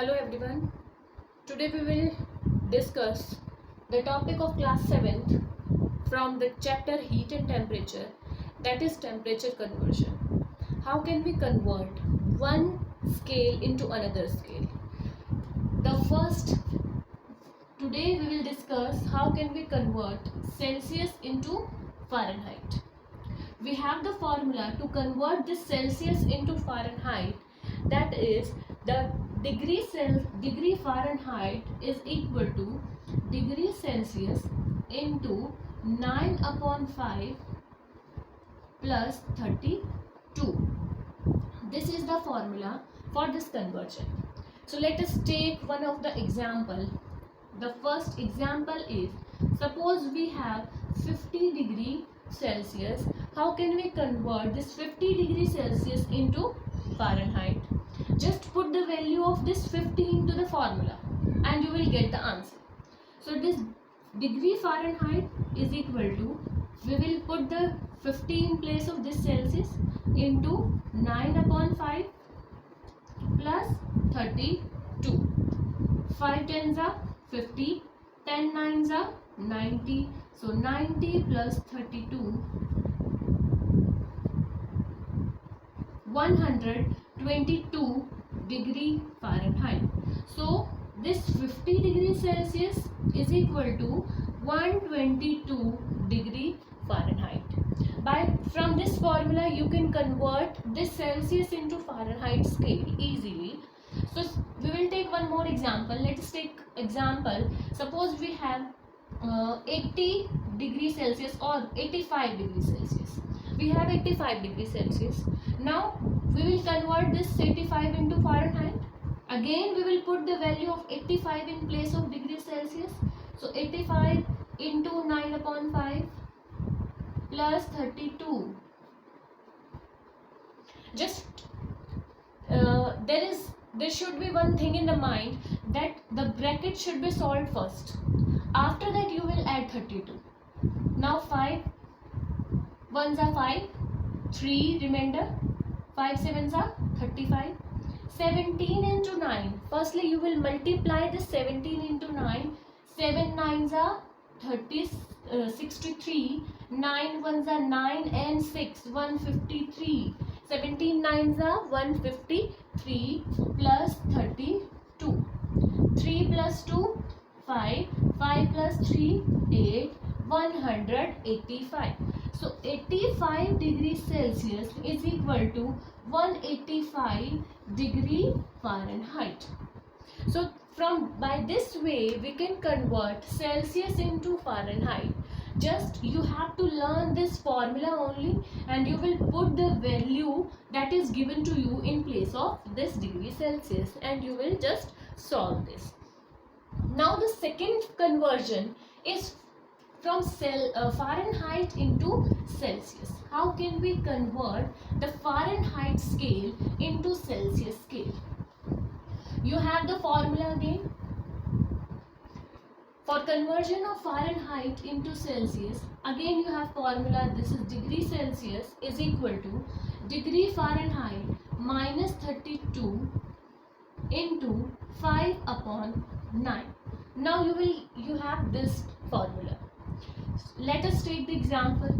Hello everyone. Today we will discuss the topic of class 7th from the chapter heat and temperature, that is temperature conversion. How can we convert one scale into another scale? The first Today we will discuss how can we convert Celsius into Fahrenheit. We have the formula to convert this Celsius into Fahrenheit, that is the degree Fahrenheit is equal to degree Celsius into 9 upon 5 plus 32. This is the formula for this conversion. So let us take one of the example. The first example is, suppose we have 50 degree Celsius. How can we convert this 50 degree Celsius into Fahrenheit? Just put the value of this 50 into the formula and you will get the answer. So this degree Fahrenheit is equal to, we will put the 50 in place of this Celsius into 9 upon 5 plus 32. 5 tens are 50, 10 nines are 90. So 90 plus 32, 122 degree Fahrenheit. So this 50 degree Celsius is equal to 122 degree Fahrenheit. From this formula you can convert this Celsius into Fahrenheit scale easily. So we will take one more example. Let us take example. Suppose we have 80 degree Celsius or 85 degree Celsius. We have 85 degree Celsius. Now we will convert this 85 into Fahrenheit. Again we will put the value of 85 in place of degree Celsius. So 85 into 9 upon 5 plus 32. Just there should be one thing in the mind, that the bracket should be solved first. After that you will add 32. Now 5 ones are 5, 3 remainder, 5 sevens are 35. 17 into 9. Firstly you will multiply this 17 into 9. 7 nines are 63. 9 ones are 9 and 6, 153. 17 nines are 153 plus 32. 3 plus 2, 5. 5 plus 3, 8. 185. So 85 degrees Celsius is equal to 185 degree Fahrenheit. So by this way we can convert Celsius into Fahrenheit. Just you have to learn this formula only and you will put the value that is given to you in place of this degree Celsius and you will just solve this. Now the second conversion is from Fahrenheit into Celsius. How can we convert the Fahrenheit scale into Celsius scale? You have the formula again. For conversion of Fahrenheit into Celsius, again you have formula. This is degree Celsius is equal to degree Fahrenheit minus 32 into 5 upon 9. Now you have this formula. Let us take the example.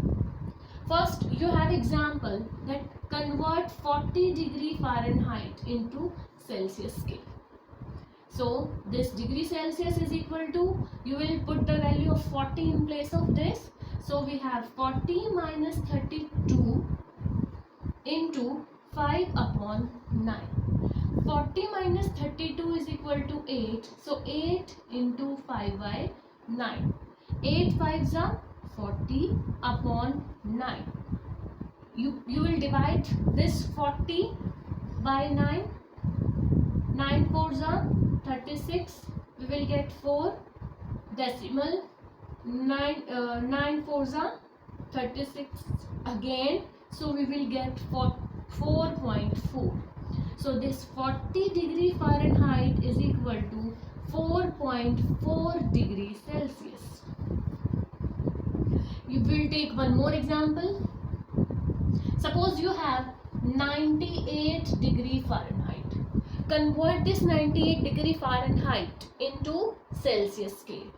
First you have example that convert 40 degree Fahrenheit into Celsius scale. So this degree Celsius is equal to, you will put the value of 40 in place of this. So we have 40 minus 32 into 5 upon 9. 40 minus 32 is equal to 8. So 8 into 5 by 9. 8 5s are 40 upon 9. You will divide this 40 by 9. 9 4s are 36. We will get 4 decimal. 9 4s are 36 again. So we will get 4.4. So this 40 degree Fahrenheit is equal to 4.4 degrees Celsius. You will take one more example. Suppose you have 98 degree Fahrenheit. convert this 98 degree Fahrenheit into Celsius scale.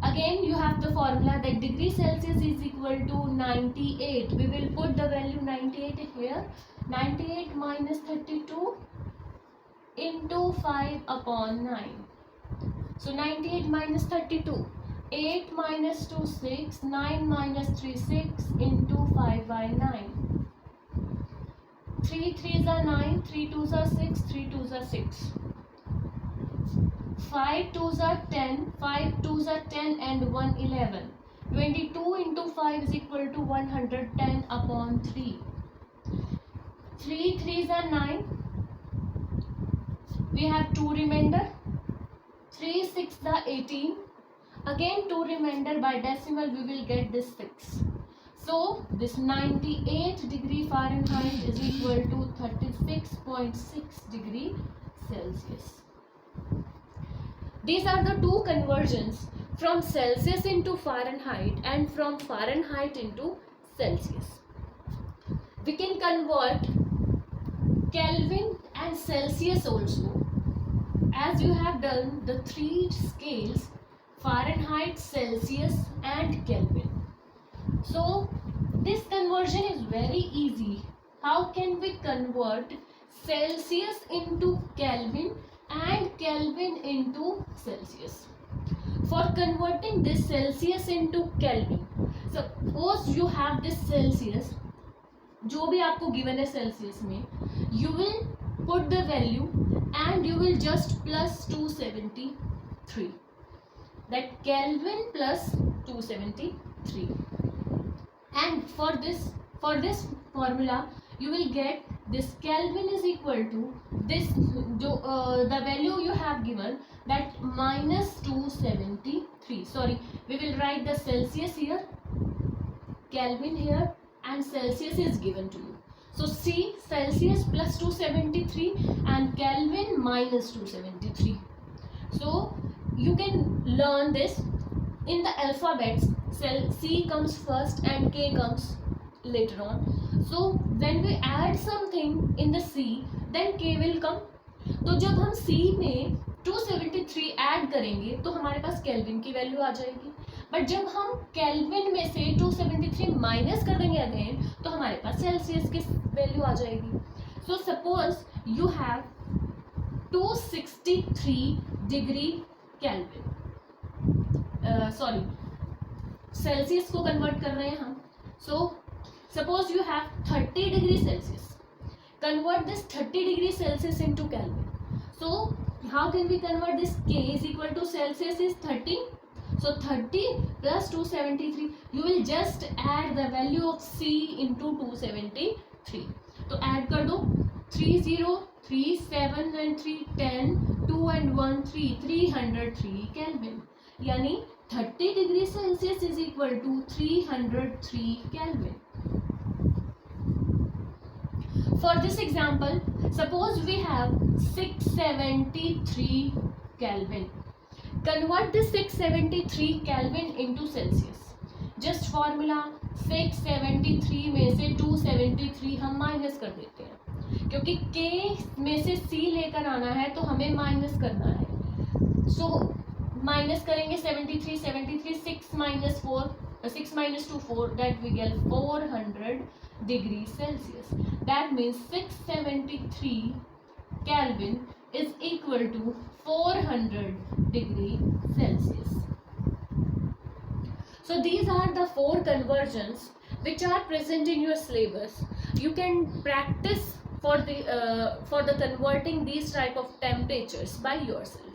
Again you have the formula that degree Celsius is equal to 98. We will put the value 98 here. 98 minus 32 into 5 upon 9. So 98 minus 32. 8 minus 2 6. 9 minus 3 6 into 5 by 9. 3 3s are 9. 3 2s are 6. 3 2s are 6. 5 2s are 10, 5 2s are 10 and 1 11. 22 into 5 is equal to 110 upon 3. 3 3s are 9. We have 2 remainder. 3 6 are 18. Again 2 remainder, by decimal we will get this 6. So this 98 degree Fahrenheit is equal to 36.6 degree Celsius. These are the two conversions, from Celsius into Fahrenheit and from Fahrenheit into Celsius. We can convert Kelvin and Celsius also, as you have done the three scales Fahrenheit, Celsius and Kelvin. So this conversion is very easy. How can we convert Celsius into Kelvin and Kelvin into Celsius? For converting this Celsius into Kelvin, suppose you have this Celsius, जो भी आपको given है Celsius में, you will put the value and you will just plus 273. That Kelvin plus 273. And for this formula, you will get this Kelvin is equal to this the value you have given, that minus 273. Sorry, we will write the Celsius here, Kelvin here, and Celsius is given to you. So see, Celsius plus 273 and Kelvin minus 273. So you can learn this in the alphabets. C comes first and K comes later on. So when we add something in the C, then K will come. तो जब हम C में 273 add करेंगे तो हमारे पास kelvin की value आ जाएगी. But जब हम केल्विन में से 273 माइनस कर देंगे अगेन, तो हमारे पास सेल्सियस की वैल्यू आ जाएगी. So suppose you have 263 degree kelvin, sorry Celsius को कन्वर्ट कर रहे हैं हम. So suppose you have 30 degree Celsius. Convert this 30 degree Celsius into Kelvin. So how can we convert this? K is equal to Celsius is 30. So 30 plus 273. You will just add the value of C into 273. तो add कर दो. 3 0 3 7 and 3 10 2 and 1 3 303 Kelvin. यानी 30 degree Celsius is equal to 303 Kelvin. For this example, suppose we have 673 Kelvin. Convert this 673 Kelvin into Celsius. Just formula, 673 में से 273 हम minus कर देते हैं, क्योंकि K में से C लेकर आना है तो हमें माइनस करना है. So माइनस करेंगे 73 6 minus 4 6 minus 2 4, that we get 400 degree Celsius. That means 673 Kelvin is equal to 400 degree Celsius. So these are the 4 conversions which are present in your syllabus. You can practice for the converting these type of temperatures by yourself.